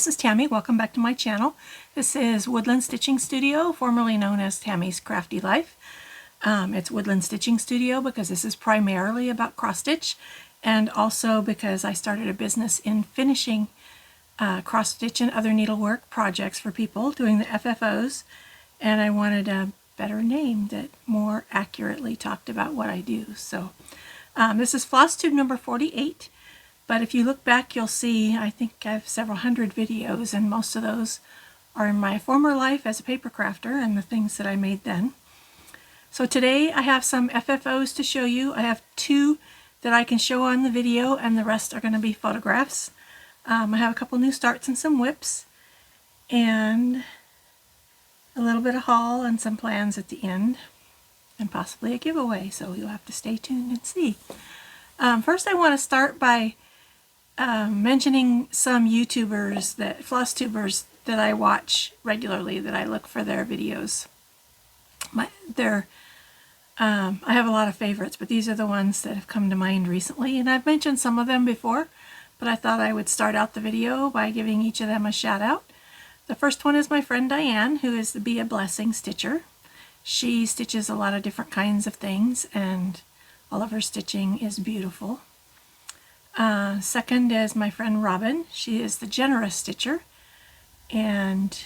this is Tammy. Welcome back to my channel. This is Woodland Stitching Studio, formerly known as Tammy's Crafty Life. It's Woodland Stitching Studio because this is primarily about cross stitch, and also because I started a business in finishing cross stitch and other needlework projects for people doing the FFOs, and I wanted a better name that more accurately talked about what I do. So this is Flosstube number 48. But if you look back, you'll see I think I have several hundred videos, and most of those are in my former life as a paper crafter and the things that I made then. So today I have some FFOs to show you. I have two that I can show on the video, and the rest are going to be photographs. I have a couple new starts and some whips, and a little bit of haul and some plans at the end, and possibly a giveaway, so you'll have to stay tuned and see. First I want to start by mentioning some YouTubers, Flosstubers that I watch regularly, that I look for their videos. I have a lot of favorites, but these are the ones that have come to mind recently, and I've mentioned some of them before, but I thought I would start out the video by giving each of them a shout out. The first one is my friend Diane, who is the Be a Blessing stitcher. She stitches a lot of different kinds of things, and all of her stitching is beautiful. Second is my friend Robin. She is the Generous Stitcher, and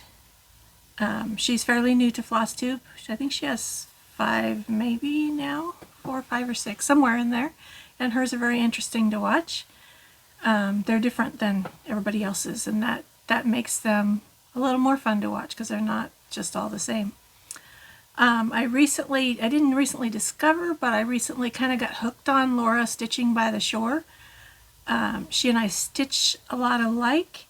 she's fairly new to Flosstube. I think she has 5 maybe now, 4, 5, or 6, somewhere in there, and hers are very interesting to watch. They're different than everybody else's, and that makes them a little more fun to watch because they're not just all the same. I didn't recently discover, but I recently kind of got hooked on Laura Stitching by the Shore. She and I stitch a lot alike,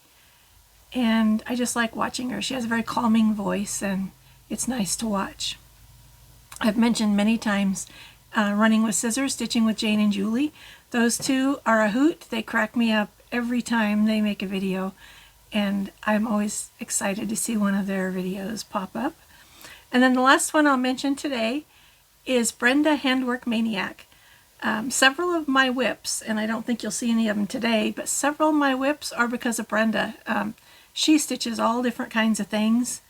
and I just like watching her. She has a very calming voice, and it's nice to watch. I've mentioned many times Running with Scissors, Stitching with Jane and Julie. Those two are a hoot. They crack me up every time they make a video, and I'm always excited to see one of their videos pop up. And then the last one I'll mention today is Brenda Handwork Maniac. Several of my whips, and I don't think you'll see any of them today, but several of my whips are because of Brenda. She stitches all different kinds of things,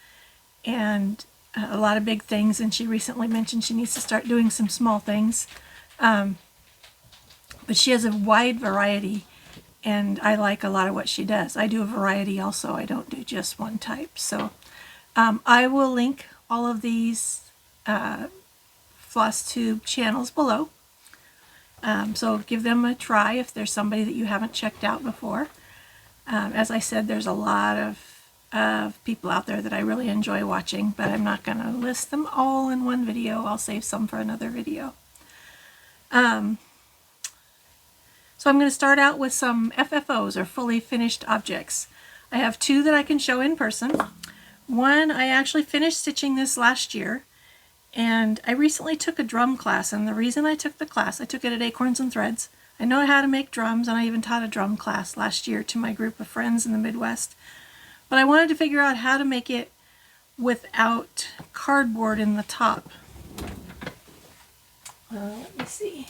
and a lot of big things, and she recently mentioned she needs to start doing some small things. But she has a wide variety, and I like a lot of what she does. I do a variety also. I don't do just one type. So I will link all of these Flosstube channels below. So give them a try if there's somebody that you haven't checked out before. As I said, there's a lot of people out there that I really enjoy watching, but I'm not going to list them all in one video. I'll save some for another video. So I'm going to start out with some FFOs, or fully finished objects. I have two that I can show in person. One, I actually finished stitching this last year, and I recently took a drum class, and the reason I took the class, I took it at Acorns and Threads. I know how to make drums, and I even taught a drum class last year to my group of friends in the Midwest. But I wanted to figure out how to make it without cardboard in the top. Let me see.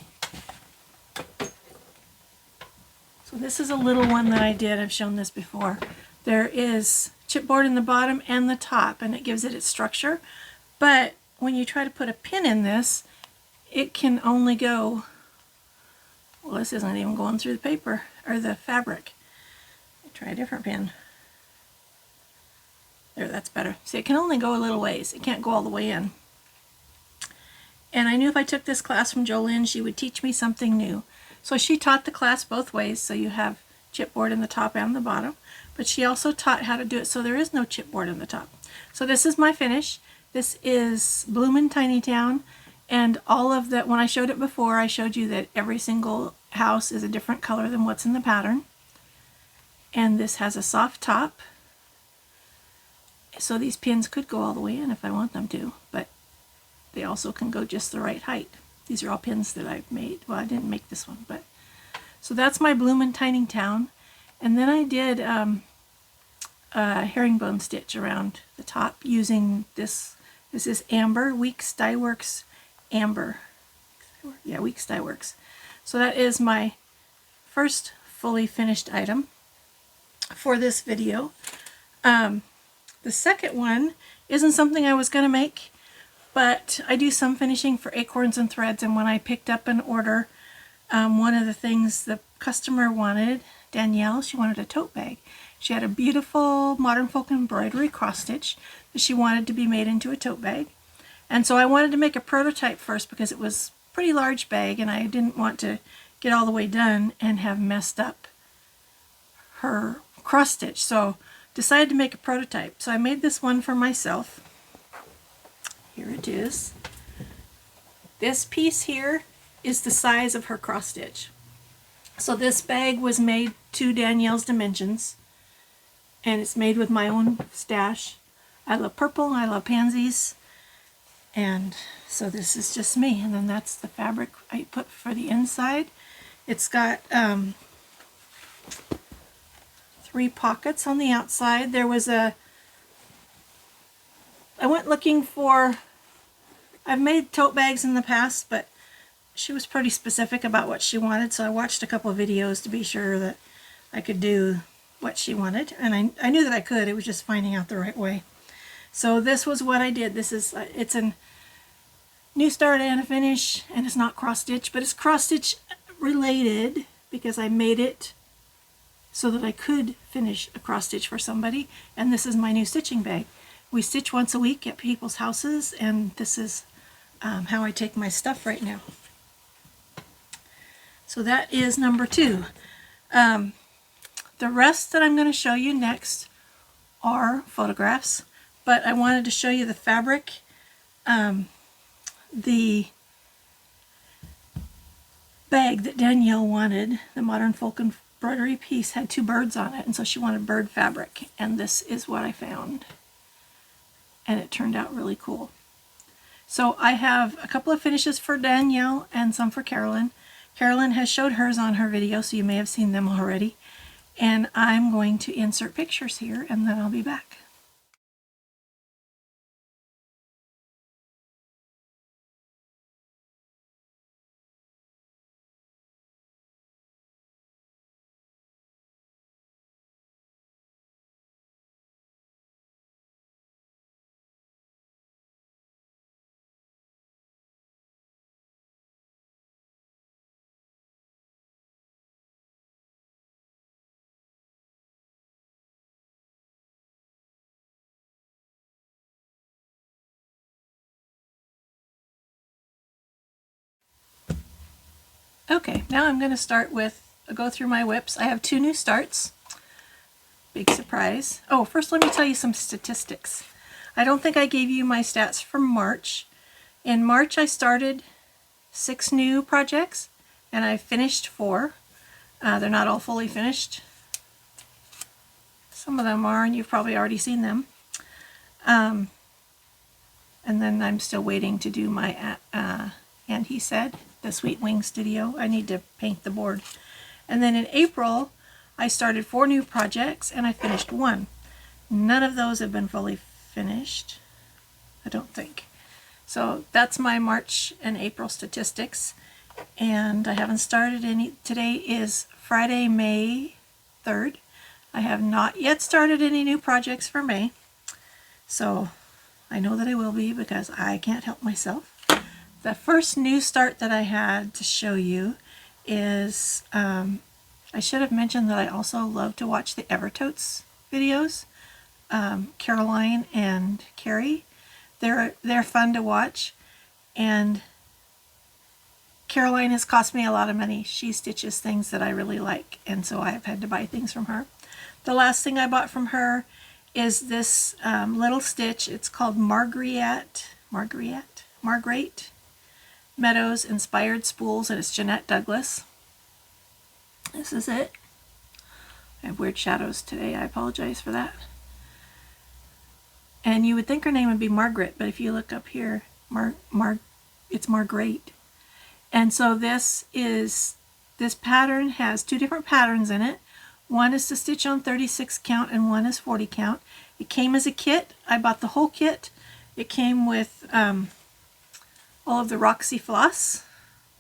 So this is a little one that I did. I've shown this before. There is chipboard in the bottom and the top, and it gives it its structure. But when you try to put a pin in this, it can only go, well, this isn't even going through the paper, or the fabric. Try a different pin. There, that's better. See, it can only go a little ways. It can't go all the way in. And I knew if I took this class from Jolynn, she would teach me something new. So she taught the class both ways, so you have chipboard in the top and the bottom. But she also taught how to do it so there is no chipboard in the top. So this is my finish. This is Bloomin' Tiny Town, and all of that, when I showed it before, I showed you that every single house is a different color than what's in the pattern. And this has a soft top, so these pins could go all the way in if I want them to, but they also can go just the right height. These are all pins that I've made. Well, I didn't make this one, but so that's my Bloomin' Tiny Town. And then I did a herringbone stitch around the top using this. This is Amber, Weeks Dye Works Amber. Yeah, Weeks Dye Works. So that is my first fully finished item. for this video. The second one isn't something I was going to make, but I do some finishing for Acorns and Threads, and when I picked up an order, one of the things the customer wanted, Danielle, she wanted a tote bag. She had a beautiful modern folk embroidery cross stitch that she wanted to be made into a tote bag. And so I wanted to make a prototype first because it was a pretty large bag and I didn't want to get all the way done and have messed up her cross stitch. So decided to make a prototype. So I made this one for myself. Here it is. This piece here is the size of her cross stitch. So this bag was made to Danielle's dimensions, and it's made with my own stash. I love purple, I love pansies, and so this is just me. And then that's the fabric I put for the inside. It's got 3 pockets on the outside. There was I went looking for, I've made tote bags in the past, but she was pretty specific about what she wanted, so I watched a couple of videos to be sure that I could do what she wanted, and I knew that I could. It was just finding out the right way. So this was what I did. This is it's a new start and a finish, and it's not cross stitch, but it's cross stitch related because I made it so that I could finish a cross stitch for somebody. And this is my new stitching bag. We stitch once a week at people's houses, and this is how I take my stuff right now. So that is number 2. The rest that I'm going to show you next are photographs, but I wanted to show you the fabric. The bag that Danielle wanted, the modern folk embroidery piece, had 2 birds on it, and so she wanted bird fabric, and this is what I found, and it turned out really cool. So I have a couple of finishes for Danielle and some for Carolyn. Carolyn has showed hers on her video, so you may have seen them already. And I'm going to insert pictures here, and then I'll be back. Okay, now I'm going to start with, go through my whips. I have 2 new starts. Big surprise. Oh, first let me tell you some statistics. I don't think I gave you my stats for March. In March I started 6 new projects and I finished 4. They're not all fully finished. Some of them are, and you've probably already seen them. And then I'm still waiting to do my, and he said, the Sweet Wing Studio. I need to paint the board. And then in April, I started 4 new projects and I finished 1. None of those have been fully finished, I don't think. So that's my March and April statistics. And I haven't started any. Today is Friday, May 3rd. I have not yet started any new projects for May. So I know that I will be because I can't help myself. The first new start that I had to show you is, I should have mentioned that I also love to watch the Evertotes videos. Caroline and Carrie, they're fun to watch, and Caroline has cost me a lot of money. She stitches things that I really like, and so I've had to buy things from her. The last thing I bought from her is this little stitch. It's called Marguerite Meadows Inspired Spools, and it's Jeanette Douglas. This is it. I have weird shadows today. I apologize for that. And you would think her name would be Margaret, but if you look up here, it's Marguerite. And so this pattern has 2 different patterns in it. One is to stitch on 36 count and one is 40 count. It came as a kit. I bought the whole kit. It came with all of the Roxy floss,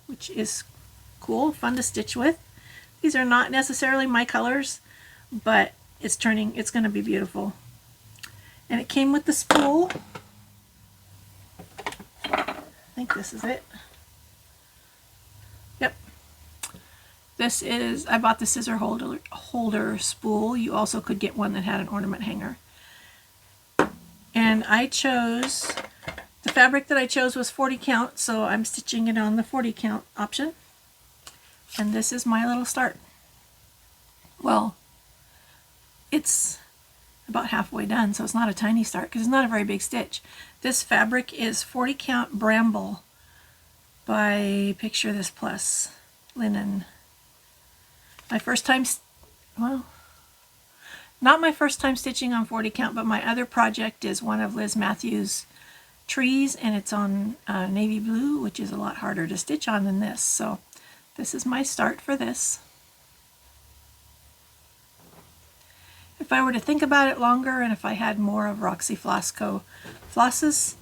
which is cool, fun to stitch with. These are not necessarily my colors, but it's going to be beautiful. And it came with the spool. I think this is it. Yep. This is, I bought the scissor holder spool. You also could get one that had an ornament hanger. And I chose, the fabric that I chose was 40 count, so I'm stitching it on the 40 count option. And this is my little start. Well, it's about halfway done, so it's not a tiny start because it's not a very big stitch. This fabric is 40 count Bramble by Picture This Plus linen. My first time, well, not my first time stitching on 40 count, but my other project is one of Liz Matthews' trees, and it's on navy blue, which is a lot harder to stitch on than this. So this is my start for this. If I were to think about it longer, and if I had more of Roxy Floss Co. flosses,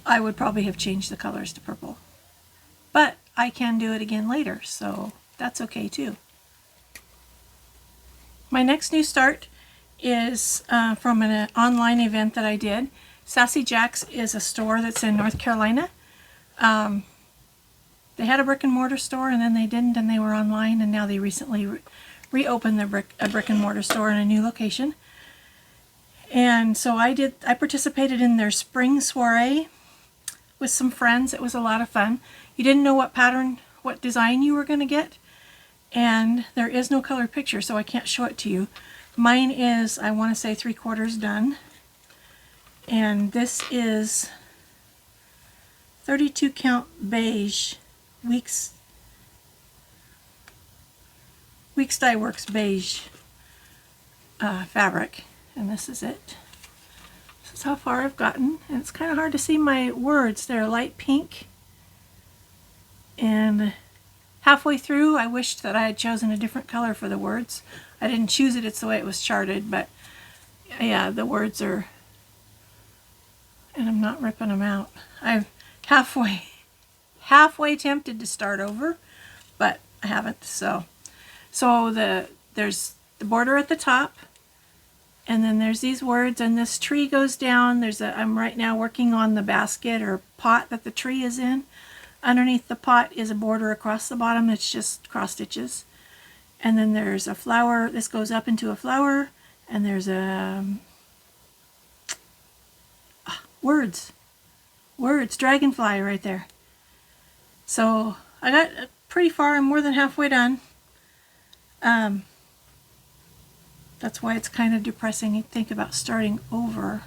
I would probably have changed the colors to purple. But I can do it again later, so that's okay too. My next new start is from an online event that I did. Sassy Jack's is a store that's in North Carolina. They had a brick and mortar store, and then they didn't, and they were online, and now they recently reopened their a brick and mortar store in a new location. And so I participated in their spring soiree with some friends. It was a lot of fun. You didn't know what pattern, what design you were going to get, and there is no color picture, so I can't show it to you. Mine is, I want to say, 3/4 done, and this is 32 count beige Weeks Dye Works beige fabric, and this is it. This is how far I've gotten, and it's kind of hard to see my words. They're light pink, and halfway through I wished that I had chosen a different color for the words. I didn't choose it, it's the way it was charted, but yeah, the words are, and I'm not ripping them out. I'm halfway tempted to start over, but I haven't. So there's the border at the top, and then there's these words, and this tree goes down. I'm right now working on the basket or pot that the tree is in. Underneath the pot is a border across the bottom. It's just cross stitches. And then there's a flower. This goes up into a flower, and there's a words, dragonfly right there. So I got pretty far. I'm more than halfway done. That's why it's kind of depressing to think about starting over.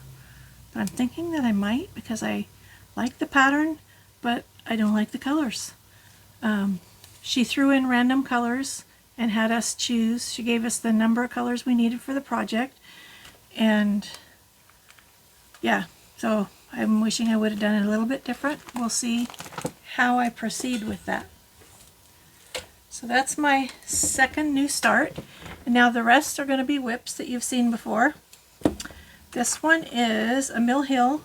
But I'm thinking that I might, because I like the pattern, but I don't like the colors. She threw in random colors and had us choose. She gave us the number of colors we needed for the project. And yeah, so I'm wishing I would have done it a little bit different. We'll see how I proceed with that. So that's my second new start. And now the rest are going to be whips that you've seen before. This one is a Mill Hill.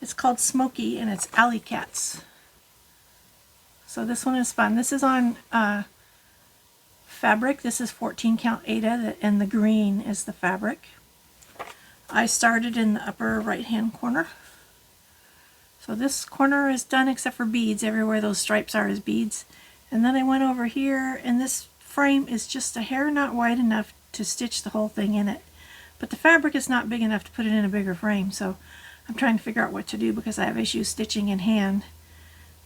It's called Smoky, and it's Alley Cats. So this one is fun. This is on fabric. This is 14 count Aida, and the green is the fabric. I started in the upper right hand corner. So this corner is done except for beads. Everywhere those stripes are is beads. And then I went over here, and this frame is just a hair not wide enough to stitch the whole thing in it. But the fabric is not big enough to put it in a bigger frame, so I'm trying to figure out what to do because I have issues stitching in hand.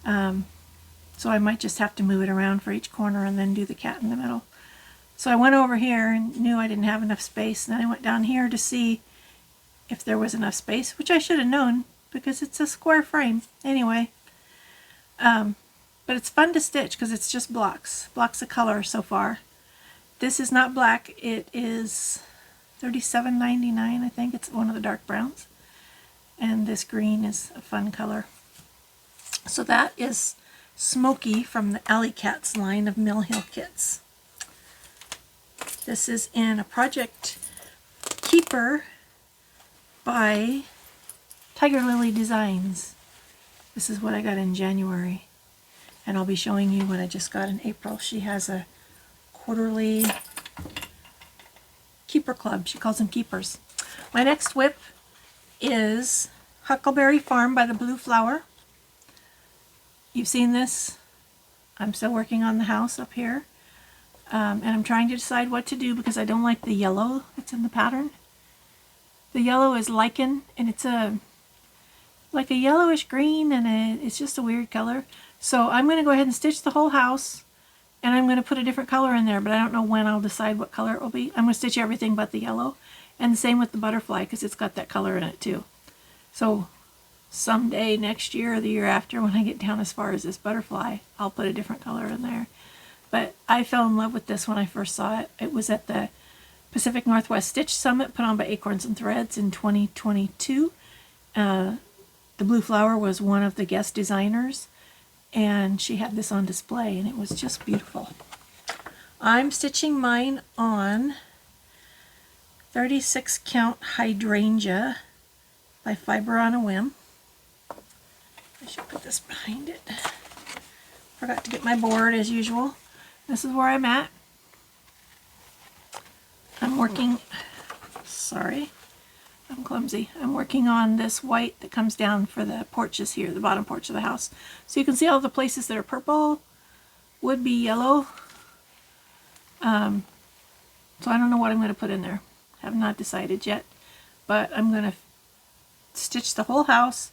So I might just have to move it around for each corner and then do the cat in the middle. So I went over here and knew I didn't have enough space, and then I went down here to see if there was enough space, which I should have known because it's a square frame. Anyway, but it's fun to stitch because it's just blocks of color so far. This is not black. It is $37.99, I think. It's one of the dark browns. And this green is a fun color. So that is Smoky from the Alley Cats line of Mill Hill kits. This is in a Project Keeper by Tiger Lily Designs. This is what I got in January. And I'll be showing you what I just got in April. She has a quarterly Keeper Club. She calls them keepers. My next WIP is Huckleberry Farm by the Blue Flower. You've seen this. I'm still working on the house up here. And I'm trying to decide what to do because I don't like the yellow that's in the pattern. The yellow is lichen, and it's like a yellowish green, and it's just a weird color. So I'm going to go ahead and stitch the whole house, and I'm going to put a different color in there, but I don't know when I'll decide what color it will be. I'm going to stitch everything but the yellow, and the same with the butterfly because it's got that color in it too. So someday next year or the year after, when I get down as far as this butterfly, I'll put a different color in there. But I fell in love with this when I first saw it. It was at the Pacific Northwest Stitch Summit put on by Acorns and Threads in 2022. The Blue Flower was one of the guest designers, and she had this on display, and it was just beautiful. I'm stitching mine on 36 count Hydrangea by Fiber on a Whim. I should put this behind it. Forgot to get my board as usual. This is where I'm at. I'm working, sorry, I'm clumsy. I'm working on this white that comes down for the porches here, the bottom porch of the house. So you can see all the places that are purple would be yellow. So I don't know what I'm going to put in there. Have not decided yet, but I'm going to stitch the whole house.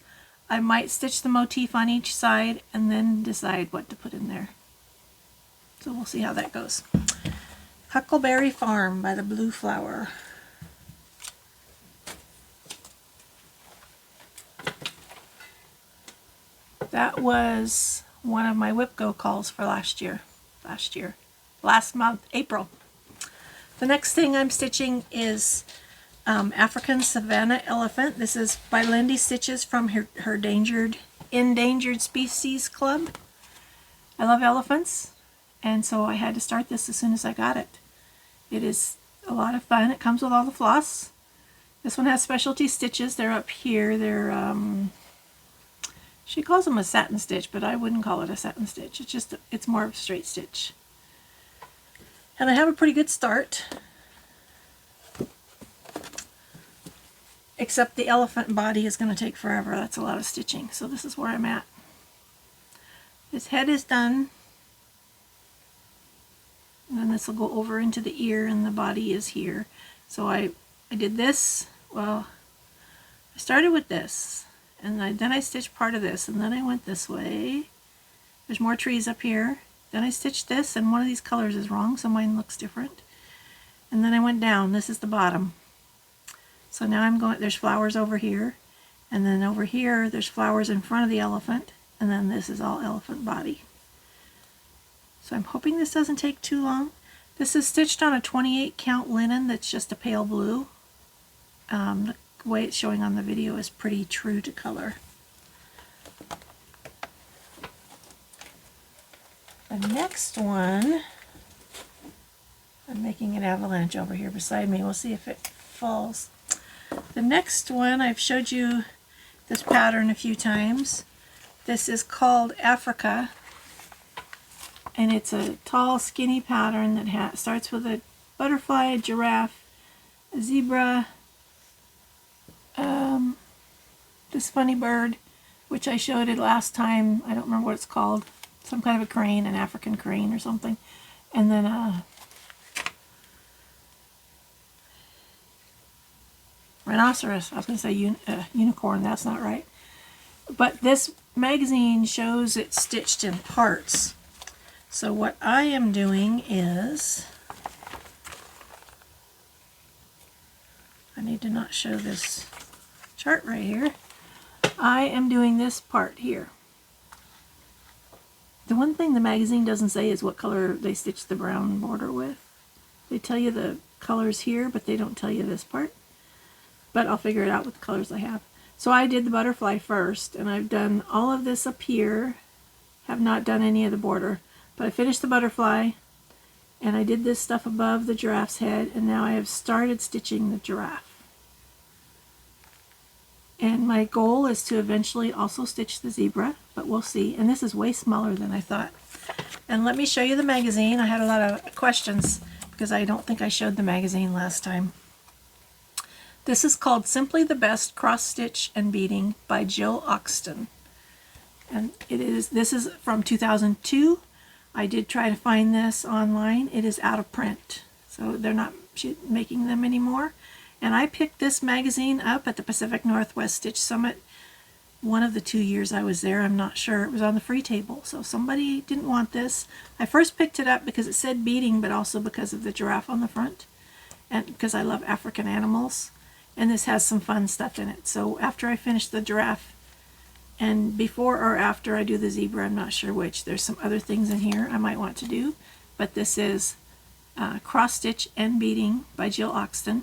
I might stitch the motif on each side and then decide what to put in there. So we'll see how that goes. Huckleberry Farm by the Blue Flower. That was one of my WIP Go calls for last month, April. The next thing I'm stitching is African Savannah Elephant. This is by Lindy Stitches from her Endangered Species Club. I love elephants, and so I had to start this as soon as I got it. It is a lot of fun. It comes with all the floss. This one has specialty stitches. They're up here. They're she calls them a satin stitch, but I wouldn't call it a satin stitch. It's more of a straight stitch. And I have a pretty good start. Except the elephant body is going to take forever. That's a lot of stitching. So this is where I'm at. His head is done. And then this will go over into the ear, and the body is here. So I did this. Well, I started with this. And then I stitched part of this, and then I went this way. There's more trees up here. Then I stitched this, and one of these colors is wrong, so mine looks different. And then I went down. This is the bottom. So now I'm going, there's flowers over here, and then over here there's flowers in front of the elephant, and then this is all elephant body. So I'm hoping this doesn't take too long. This is stitched on a 28 count linen that's just a pale blue. The way it's showing on the video is pretty true to color. The next one, I'm making an avalanche over here beside me. We'll see if it falls. The next one, I've showed you this pattern a few times. This is called Africa, and it's a tall, skinny pattern that starts with a butterfly, a giraffe, a zebra, this funny bird, which I showed it last time. I don't remember what it's called. Some kind of a crane, an African crane or something. And then rhinoceros. I was going to say unicorn. That's not right. But this magazine shows it stitched in parts. So what I am doing is, I need to not show this chart right here. I am doing this part here. The one thing the magazine doesn't say is what color they stitched the brown border with. They tell you the colors here, but they don't tell you this part. But I'll figure it out with the colors I have. So I did the butterfly first, and I've done all of this up here. Have not done any of the border. But I finished the butterfly, and I did this stuff above the giraffe's head, and now I have started stitching the giraffe. And my goal is to eventually also stitch the zebra, but we'll see. And this is way smaller than I thought. And let me show you the magazine. I had a lot of questions because I don't think I showed the magazine last time. This is called Simply the Best Cross Stitch and Beading by Jill Oxton. And this is from 2002. I did try to find this online. It is out of print, so they're not making them anymore. And I picked this magazine up at the Pacific Northwest Stitch Summit one of the 2 years I was there. I'm not sure. It was on the free table, so somebody didn't want this. I first picked it up because it said beading, but also because of the giraffe on the front, and because I love African animals. And this has some fun stuff in it. So after I finish the giraffe, and before or after I do the zebra, I'm not sure which, there's some other things in here I might want to do. But this is Cross Stitch and Beading by Jill Oxton,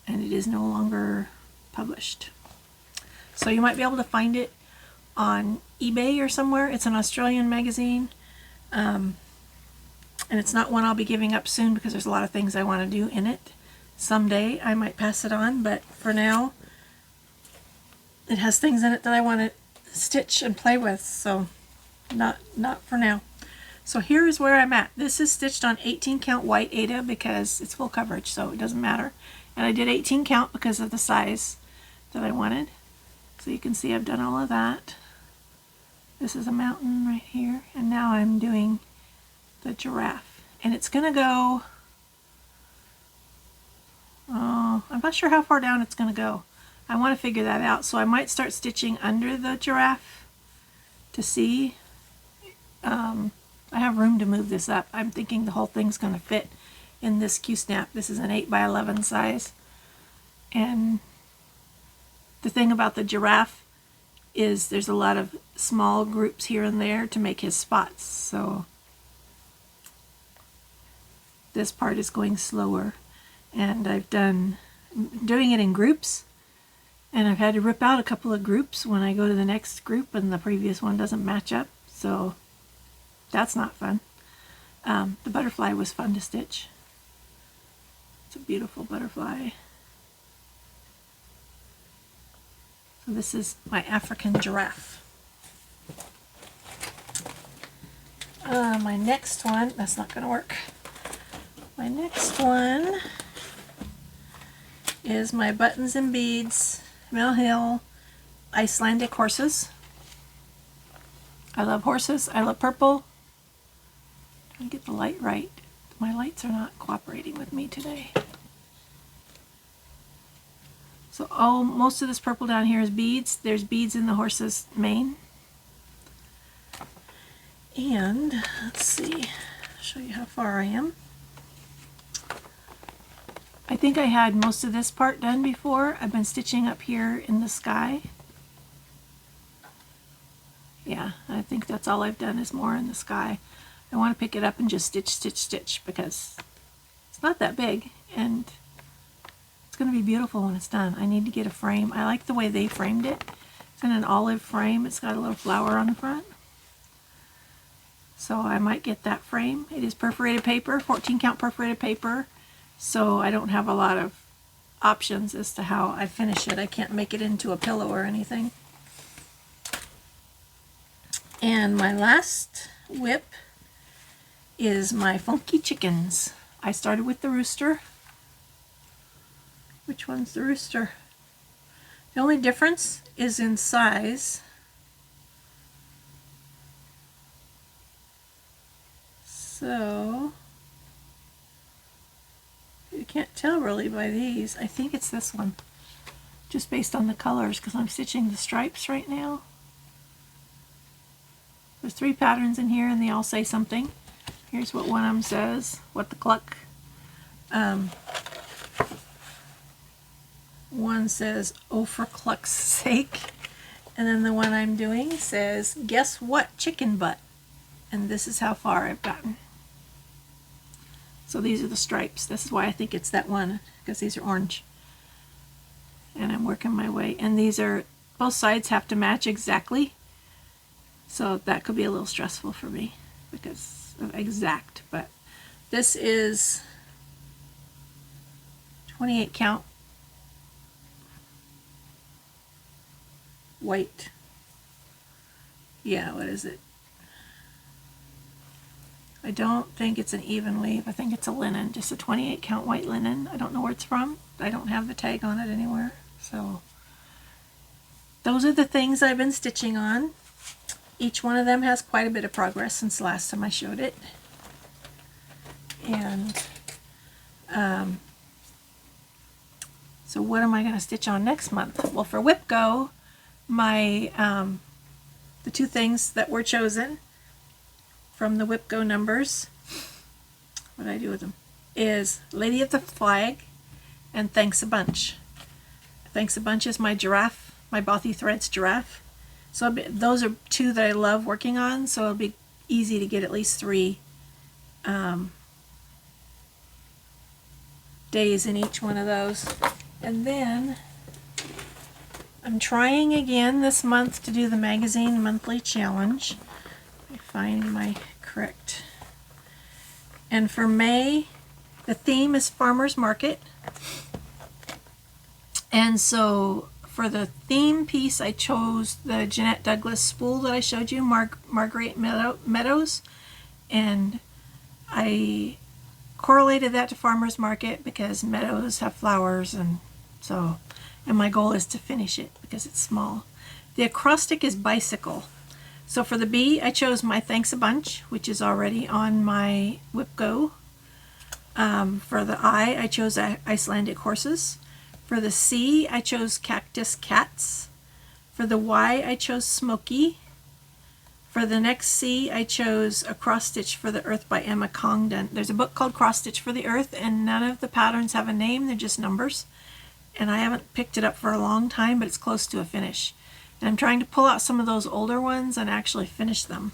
and it is no longer published. So you might be able to find it on eBay or somewhere. It's an Australian magazine, and it's not one I'll be giving up soon because there's a lot of things I want to do in it. Someday I might pass it on, but for now it has things in it that I want to stitch and play with, so not for now. So here is where I'm at. This is stitched on 18 count white Aida because it's full coverage, so it doesn't matter. And I did 18 count because of the size that I wanted. So you can see I've done all of that. This is a mountain right here, and now I'm doing the giraffe. And it's going to go, oh, I'm not sure how far down it's going to go. I want to figure that out, so I might start stitching under the giraffe to see. I have room to move this up. I'm thinking the whole thing's going to fit in this Q-snap. This is an 8x11 size. And the thing about the giraffe is there's a lot of small groups here and there to make his spots. So this part is going slower. And doing it in groups. And I've had to rip out a couple of groups when I go to the next group and the previous one doesn't match up. So that's not fun. The butterfly was fun to stitch. It's a beautiful butterfly. So this is my African giraffe. My next one, that's not going to work. My next one is my Buttons and Beads Mill Hill Icelandic horses. I love horses. I love purple. Trying to get the light right. My lights are not cooperating with me today. So most of this purple down here is beads. There's beads in the horse's mane. And let's see, I'll show you how far I am. I think I had most of this part done before. I've been stitching up here in the sky. Yeah, I think that's all I've done is more in the sky. I want to pick it up and just stitch, stitch, stitch because it's not that big and it's going to be beautiful when it's done. I need to get a frame. I like the way they framed it. It's in an olive frame. It's got a little flower on the front. So I might get that frame. It is perforated paper, 14 count perforated paper. So I don't have a lot of options as to how I finish it. I can't make it into a pillow or anything. And my last whip is my funky chickens. I started with the rooster. Which one's the rooster? The only difference is in size. So you can't tell really by these. I think it's this one, just based on the colors, because I'm stitching the stripes right now. There's 3 patterns in here and they all say something. Here's what one of them says, what the cluck. One says, oh for cluck's sake. And then the one I'm doing says, guess what, chicken butt. And this is how far I've gotten. So these are the stripes. This is why I think it's that one, because these are orange. And I'm working my way. And these are, both sides have to match exactly. So that could be a little stressful for me because of exact. But this is 28 count white. Yeah, what is it? I don't think it's an even weave. I think it's a linen, just a 28 count white linen. I don't know where it's from. I don't have the tag on it anywhere. So those are the things I've been stitching on. Each one of them has quite a bit of progress since the last time I showed it. And so what am I going to stitch on next month? Well, for Whip Go, my the two things that were chosen from the Whip Go numbers, what did I do with them, is Lady of the Flag and Thanks a Bunch. Thanks a Bunch is my giraffe, my Bothy Threads giraffe. So those are two that I love working on, so it'll be easy to get at least 3 days in each one of those. And then I'm trying again this month to do the magazine monthly challenge. Let me find my correct. And for May, the theme is Farmers Market. And so for the theme piece, I chose the Jeanette Douglas spool that I showed you, Marguerite Meadows. And I correlated that to Farmers Market because meadows have flowers, and so, and my goal is to finish it because it's small. The acrostic is bicycle. So for the B, I chose my Thanks a Bunch, which is already on my Whip Go. For the I chose Icelandic horses. For the C, I chose cactus cats. For the Y, I chose smoky. For the next C, I chose a cross stitch for the earth by Emma Congdon. There's a book called Cross Stitch for the Earth, and none of the patterns have a name, they're just numbers. And I haven't picked it up for a long time, but it's close to a finish. And I'm trying to pull out some of those older ones and actually finish them.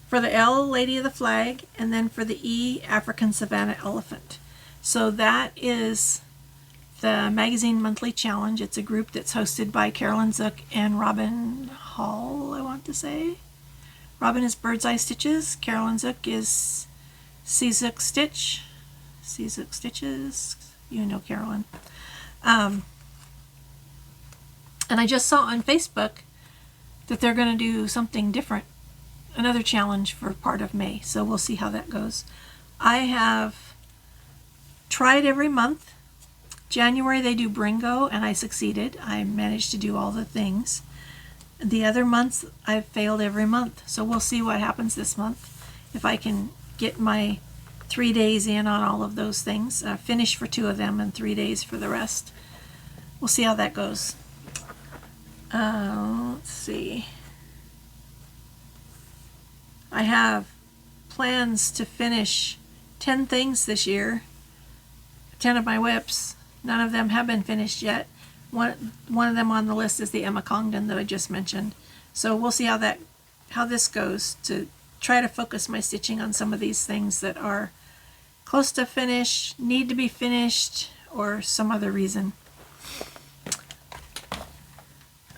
For the L, Lady of the Flag, and then for the E, African Savannah Elephant. So that is the Magazine Monthly Challenge. It's a group that's hosted by Carolyn Zook and Robin Hall, I want to say. Robin is Bird's Eye Stitches. Carolyn Zook is C-Zook Stitch. C-Zook Stitches. You know Carolyn. And I just saw on Facebook that they're going to do something different, another challenge for part of May. So we'll see how that goes. I have tried every month. January they do Bringo, and I succeeded. I managed to do all the things. The other months I've failed every month. So we'll see what happens this month. If I can get my 3 days in on all of those things, finish for 2 of them and 3 days for the rest. We'll see how that goes. Let's see. I have plans to finish 10 things this year, 10 of my whips. None of them have been finished yet. One of them on the list is the Emma Congdon that I just mentioned. So we'll see how this goes, to try to focus my stitching on some of these things that are close to finish, need to be finished, or some other reason.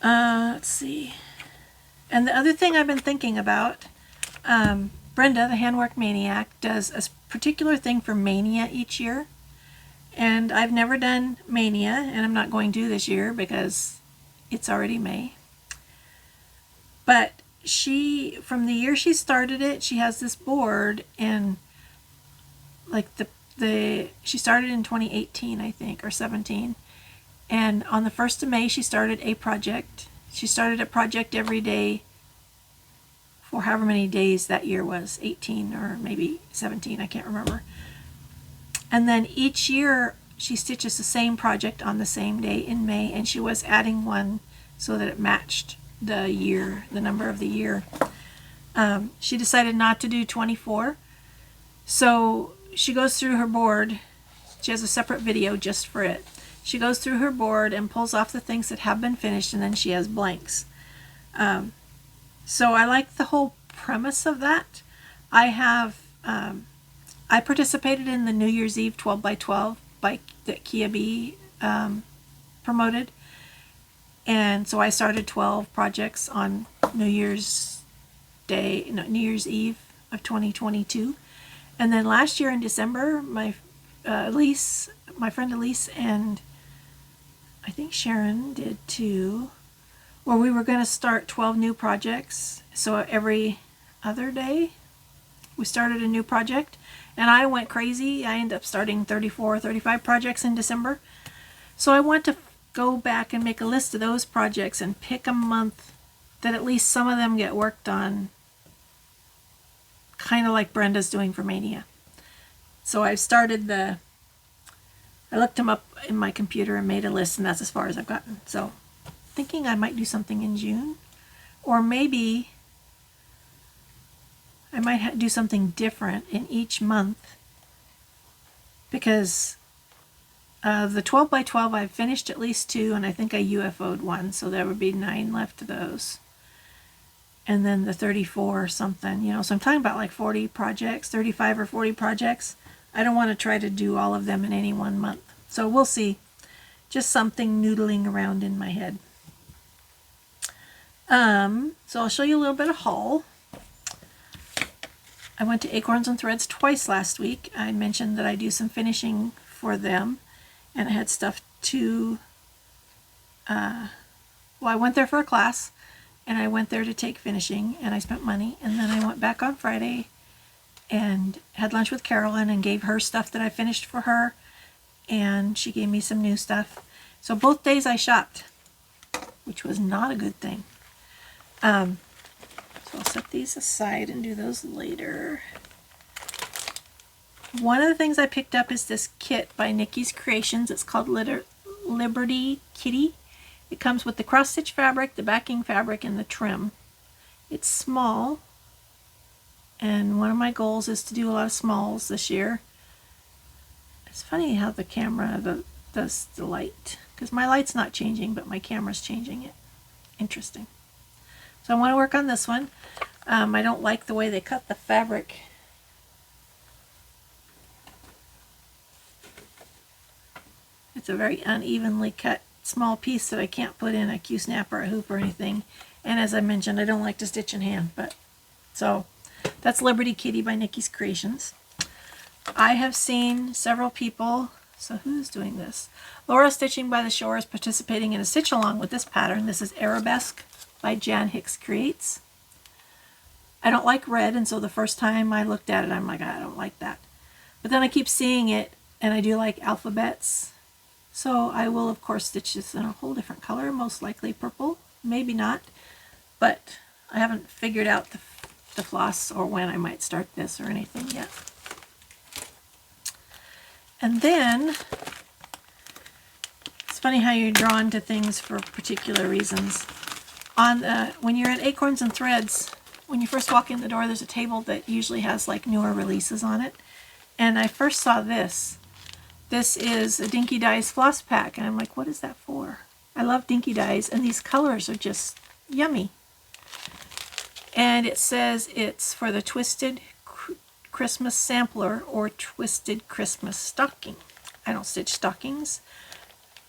Let's see. And the other thing I've been thinking about, Brenda, the Handwork Maniac, does a particular thing for Mania each year. And I've never done Mania, and I'm not going to this year because it's already May. But she, from the year she started it, she has this board, and like she started in 2018, I think, or 17. And on the 1st of May, she started a project. She started a project every day for however many days that year was, 18 or maybe 17, I can't remember. And then each year she stitches the same project on the same day in May, and she was adding one so that it matched the year, the number of the year. She decided not to do 24. So she goes through her board. She has a separate video just for it. She goes through her board and pulls off the things that have been finished, and then she has blanks. So I like the whole premise of that. I participated in the New Year's Eve 12 by 12 that Kia B promoted. And so I started 12 projects on New Year's Eve of 2022. And then last year in December, my friend Elise, and I think Sharon did too, where we were going to start 12 new projects. So every other day We started a new project, and I went crazy. I ended up starting 34, 35 projects in December. So I want to go back and make a list of those projects and pick a month that at least some of them get worked on, kind of like Brenda's doing for Mania. So I've started I looked them up in my computer and made a list, and that's as far as I've gotten. So thinking I might do something in June, or maybe I might do something different in each month, because the 12 by 12 I've finished at least 2, and I think I UFO'd 1, so there would be 9 left of those. And then the 34 or something, you know, so I'm talking about like 40 projects, 35 or 40 projects. I don't want to try to do all of them in any one month. So we'll see. Just something noodling around in my head. So I'll show you a little bit of haul. I went to Acorns and Threads twice last week. I mentioned that I do some finishing for them, and I had stuff to, well, I went there for a class, and I went there to take finishing, and I spent money, and then I went back on Friday and had lunch with Carolyn and gave her stuff that I finished for her, and she gave me some new stuff. So both days I shopped, which was not a good thing. So I'll set these aside and do those later. One of the things I picked up is this kit by Nikki's Creations. It's called Liberty Kitty. It comes with the cross stitch fabric, the backing fabric, and the trim. It's small, and one of my goals is to do a lot of smalls this year. It's funny how the camera does the light, because my light's not changing, but my camera's changing it. Interesting. So I want to work on this one. I don't like the way they cut the fabric. It's a very unevenly cut small piece that I can't put in a Q-snap or a hoop or anything. And as I mentioned, I don't like to stitch in hand. But so that's Liberty Kitty by Nikki's Creations. I have seen several people. So who's doing this? Laura Stitching by the Shore is participating in a stitch along with this pattern. This is Arabesque by Jan Hicks Creates. I don't like red, and so the first time I looked at it, I'm like, I don't like that. But then I keep seeing it, and I do like alphabets. So I will, of course, stitch this in a whole different color, most likely purple, maybe not. But I haven't figured out the floss or when I might start this or anything yet. And then, it's funny how you're drawn to things for particular reasons. When you're at Acorns and Threads, when you first walk in the door, there's a table that usually has like newer releases on it. And I first saw this. This is a Dinky Dyes floss pack, and I'm like, what is that for? I love Dinky Dyes, and these colors are just yummy. And it says it's for the Twisted Christmas Sampler or Twisted Christmas Stocking. I don't stitch stockings,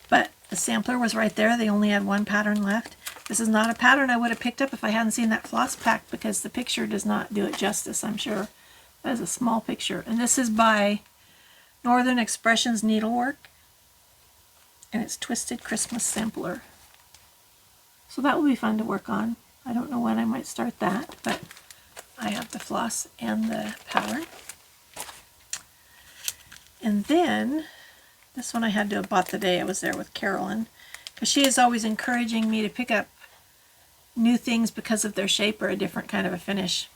but the sampler was right there. They only had one pattern left. This is not a pattern I would have picked up if I hadn't seen that floss pack, because the picture does not do it justice, I'm sure. That is a small picture. And this is by Northern Expressions Needlework, and it's Twisted Christmas Sampler. So that will be fun to work on. I don't know when I might start that, but I have the floss and the pattern. And then this one I had to have bought the day I was there with Carolyn, because she is always encouraging me to pick up new things because of their shape or a different kind of a finish.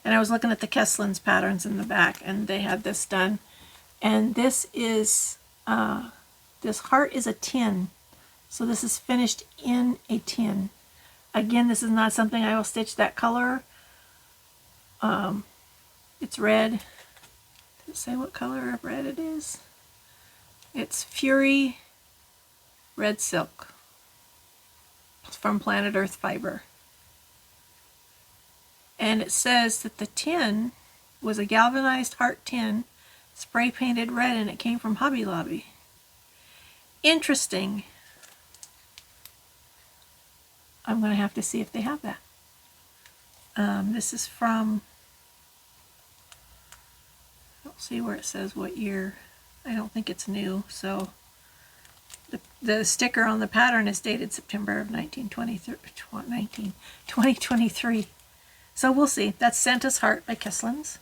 And I was looking at the Kesslin's patterns in the back, and they had this done. And this is, this heart is a tin. So this is finished in a tin. Again, this is not something I will stitch that color. It's red. Does it say what color of red it is? It's Fury Red Silk. It's from Planet Earth Fiber. And it says that the tin was a galvanized heart tin, spray painted red, and it came from Hobby Lobby. Interesting. I'm going to have to see if they have that. This is from, I don't see where it says what year. I don't think it's new. So the sticker on the pattern is dated September of 2023. So we'll see. That's Santa's Heart by Kesslin's.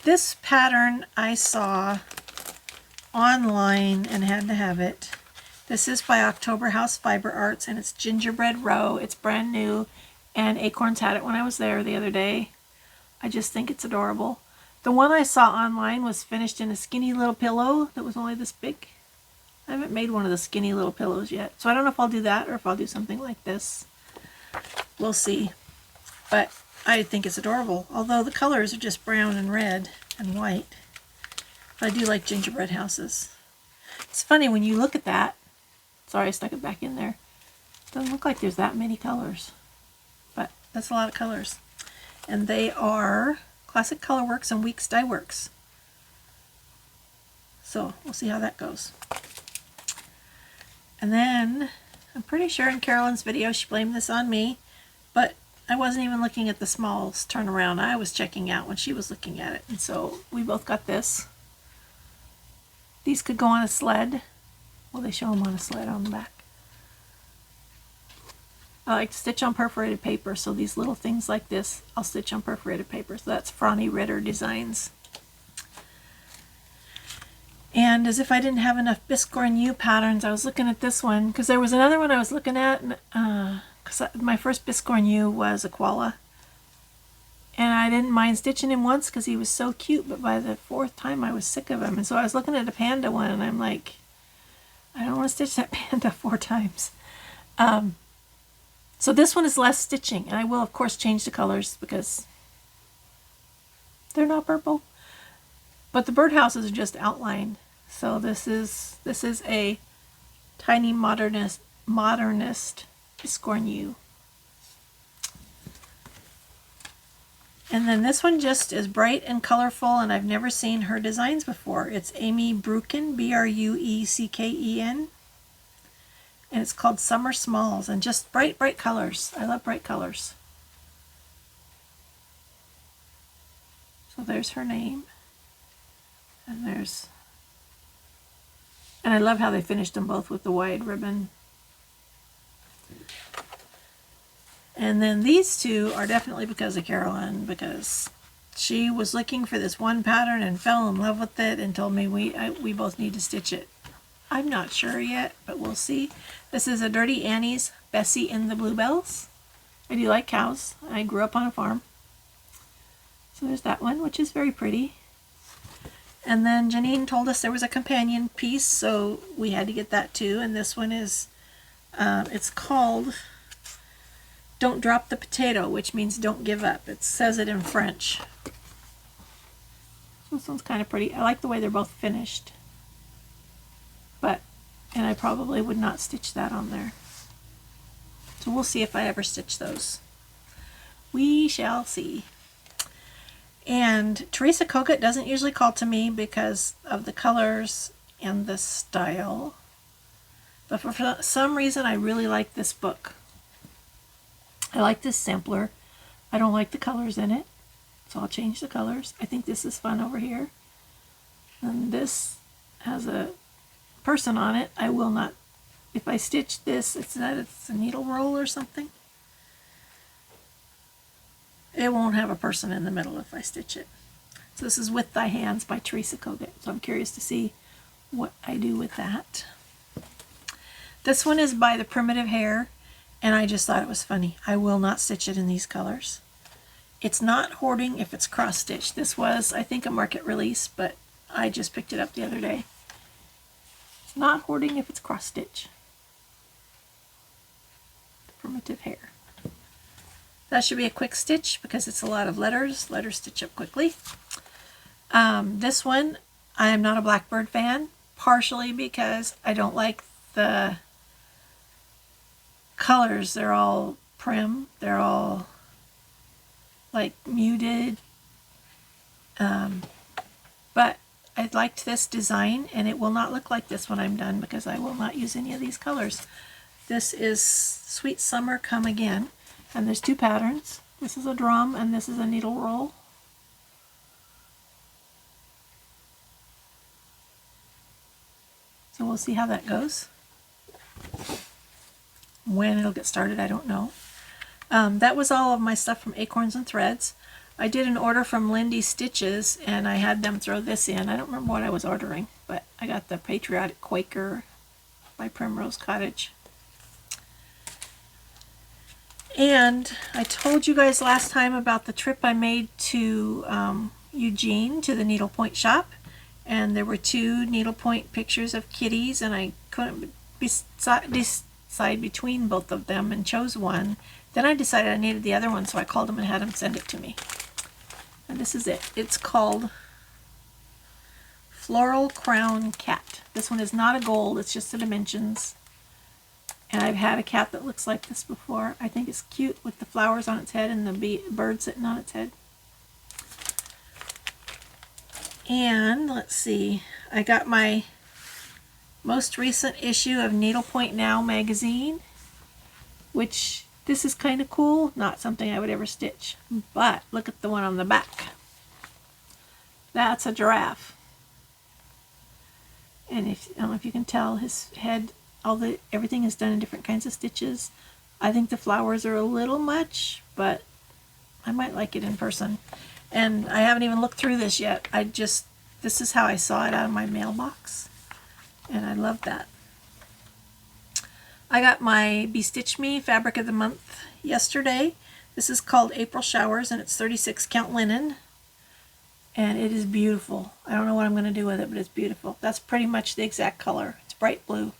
This pattern I saw online and had to have it. This is by October House Fiber Arts, and it's Gingerbread Row. It's brand new, and Acorns had it when I was there the other day. I just think it's adorable. The one I saw online was finished in a skinny little pillow that was only this big. I haven't made one of the skinny little pillows yet, so I don't know if I'll do that or if I'll do something like this. We'll see. But I think it's adorable, although the colors are just brown and red and white. But I do like gingerbread houses. It's funny when you look at that. Sorry, I stuck it back in there. It doesn't look like there's that many colors, but that's a lot of colors. And they are Classic Colorworks and Weeks Dye Works. So we'll see how that goes. And then I'm pretty sure in Carolyn's video she blamed this on me, but I wasn't even looking at the smalls turnaround. I was checking out when she was looking at it. And so we both got this. These could go on a sled. Well, they show them on a sled on the back. I like to stitch on perforated paper, so these little things like this, I'll stitch on perforated paper. So that's Franny Ritter Designs. And as if I didn't have enough Biscore and U patterns, I was looking at this one, because there was another one I was looking at, and because my first Biscore and U was a koala. And I didn't mind stitching him once because he was so cute, but by the fourth time I was sick of him. And so I was looking at a panda one, and I'm like, I don't want to stitch that panda 4 times. So this one is less stitching, and I will of course change the colors because they're not purple. But the birdhouses are just outlined. So this is a tiny modernist Biscore and U. And then this one just is bright and colorful, and I've never seen her designs before. It's Amy Brucken, Bruecken, and it's called Summer Smalls, and just bright, bright colors. I love bright colors. So there's her name, and I love how they finished them both with the wide ribbon. And then these two are definitely because of Carolyn, because she was looking for this one pattern and fell in love with it and told me we both need to stitch it. I'm not sure yet, but we'll see. This is a Dirty Annie's Bessie in the Bluebells. I do like cows. I grew up on a farm. So there's that one, which is very pretty. And then Janine told us there was a companion piece, so we had to get that too. And this one is, it's called Don't Drop the Potato, which means don't give up. It says it in French. This one's kind of pretty. I like the way they're both finished. And I probably would not stitch that on there. So we'll see if I ever stitch those. We shall see. And Teresa Kogut doesn't usually call to me because of the colors and the style. But for some reason, I really like this book. I like this sampler. I don't like the colors in it, so I'll change the colors. I think this is fun over here. And this has a person on it. I will not, if I stitch this, it's a needle roll or something. It won't have a person in the middle if I stitch it. So this is With Thy Hands by Teresa Kogut. So I'm curious to see what I do with that. This one is by The Primitive Hare, and I just thought it was funny. I will not stitch it in these colors. It's not hoarding if it's cross-stitched. This was, I think, a market release, but I just picked it up the other day. It's not hoarding if it's cross-stitch. The Primitive Hare. That should be a quick stitch because it's a lot of letters. Letters stitch up quickly. This one, I am not a Blackbird fan, partially because I don't like the colors. They're all prim. They're all like muted. But I liked this design, and it will not look like this when I'm done because I will not use any of these colors. This is Sweet Summer Come Again, and there's 2 patterns. This is a drum and this is a needle roll. So we'll see how that goes. When it'll get started, I don't know. That was all of my stuff from Acorns and Threads. I did an order from Lindy Stitches, and I had them throw this in. I don't remember what I was ordering, but I got the Patriotic Quaker by Primrose Cottage. And I told you guys last time about the trip I made to Eugene, to the needlepoint shop. And there were 2 needlepoint pictures of kitties, and I couldn't decide between both of them and chose one. Then I decided I needed the other one, so I called them and had them send it to me. And this is it. It's called Floral Crown Cat. This one is not a gold, it's just the dimensions. And I've had a cat that looks like this before. I think it's cute with the flowers on its head and the bird sitting on its head. And let's see, I got my most recent issue of Needlepoint Now magazine, which this is kind of cool. Not something I would ever stitch, but look at the one on the back. That's a giraffe. And I don't know if you can tell, his head, everything is done in different kinds of stitches. I think the flowers are a little much, but I might like it in person. And I haven't even looked through this yet. This is how I saw it out of my mailbox. And I love that. I got my Bestitch Me Fabric of the Month yesterday. This is called April Showers, and it's 36 count linen. And it is beautiful. I don't know what I'm going to do with it, but it's beautiful. That's pretty much the exact color. It's bright blue.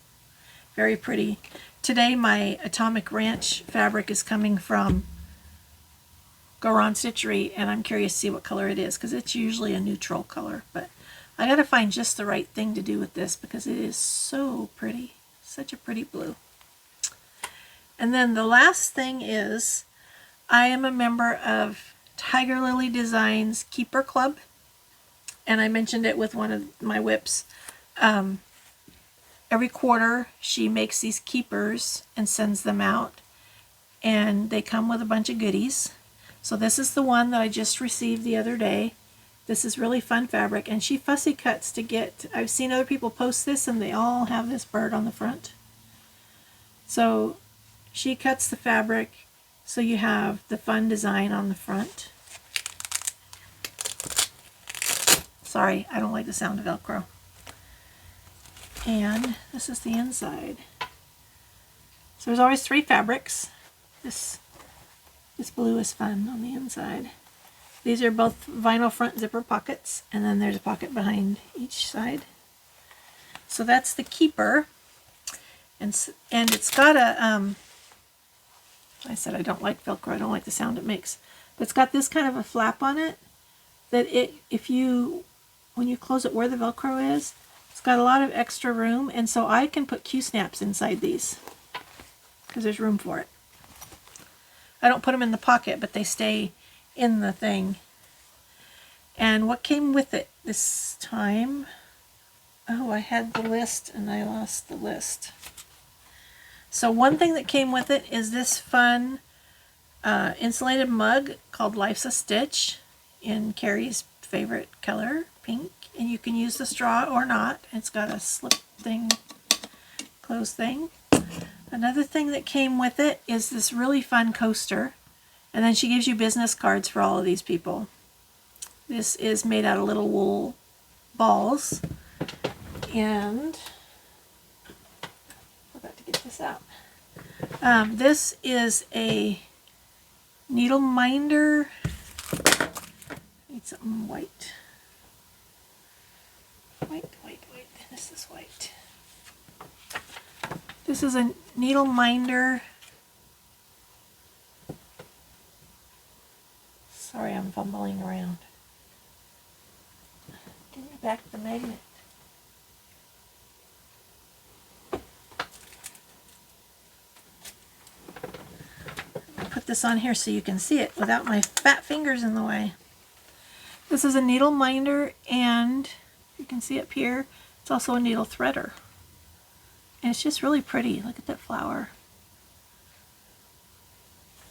Very pretty. Today my Atomic Ranch fabric is coming from Goron Stitchery, and I'm curious to see what color it is, because it's usually a neutral color. But I got to find just the right thing to do with this, because it is so pretty. Such a pretty blue. And then the last thing is, I am a member of Tiger Lily Designs Keeper Club, and I mentioned it with one of my whips. Every quarter she makes these keepers and sends them out, and they come with a bunch of goodies. So this is the one that I just received the other day. This is really fun fabric, and she fussy cuts to get, I've seen other people post this and they all have this bird on the front. So she cuts the fabric so you have the fun design on the front. Sorry, I don't like the sound of Velcro. And this is the inside. So there's always 3 fabrics. This blue is fun on the inside. These are both vinyl front zipper pockets, and then there's a pocket behind each side. So that's the keeper. And it's got a, I said I don't like Velcro, I don't like the sound it makes. But it's got this kind of a flap on it that when you close it where the Velcro is, it's got a lot of extra room, and so I can put Q-snaps inside these because there's room for it. I don't put them in the pocket, but they stay in the thing. And what came with it this time? Oh, I had the list and I lost the list. So one thing that came with it is this fun insulated mug called Life's a Stitch in Carrie's favorite color, pink. And you can use the straw or not. It's got a slip thing, close thing. Another thing that came with it is this really fun coaster. And then she gives you business cards for all of these people. This is made out of little wool balls. And I forgot to get this out. This is a needle minder. I need something white. White. This is white. This is a needle minder. Sorry, I'm fumbling around. Give me back the magnet. I'll put this on here so you can see it without my fat fingers in the way. This is a needle minder, and you can see up here, it's also a needle threader. And it's just really pretty. Look at that flower.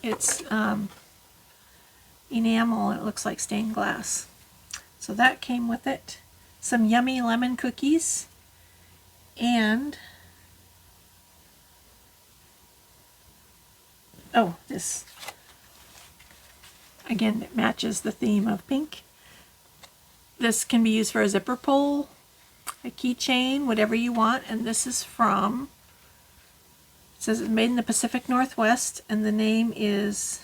It's enamel, and it looks like stained glass. So that came with it. Some yummy lemon cookies, and this. Again, it matches the theme of pink. This can be used for a zipper pull, a keychain, whatever you want. And this is from, it says it's made in the Pacific Northwest, and the name is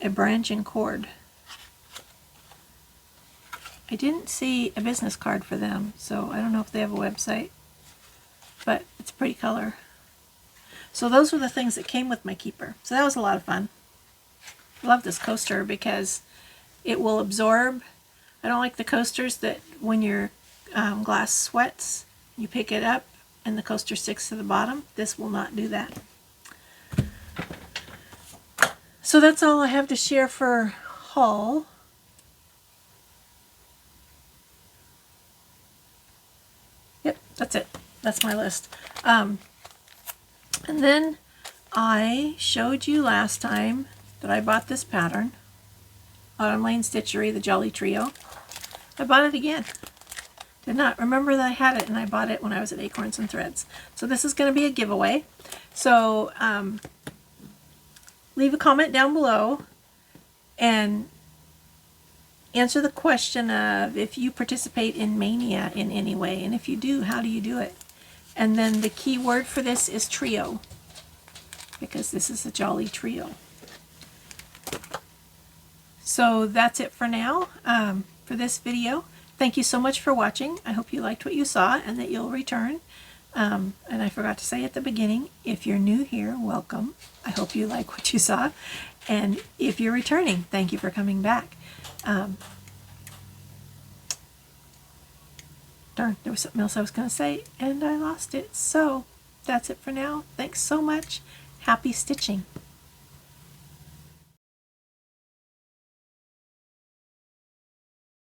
A Branch and Cord. I didn't see a business card for them, so I don't know if they have a website, but it's a pretty color. So those were the things that came with my keeper. So that was a lot of fun. I love this coaster because it will absorb. I don't like the coasters that when your glass sweats, you pick it up and the coaster sticks to the bottom. This will not do that. So that's all I have to share for haul. Yep, that's it. That's my list. And then I showed you last time that I bought this pattern, Autumn Lane Stitchery, the Jolly Trio. I bought it again. Did not remember that I had it, and I bought it when I was at Acorns and Threads. So this is going to be a giveaway. So leave a comment down below and answer the question of if you participate in Mania in any way, and if you do, how do you do it? And then the key word for this is trio, because this is a Jolly Trio. So that's it for now, for this video. Thank you so much for watching. I hope you liked what you saw and that you'll return. And I forgot to say at the beginning, if you're new here, welcome. I hope you like what you saw. And if you're returning, thank you for coming back. Darn, there was something else I was going to say, and I lost it. So that's it for now. Thanks so much. Happy stitching.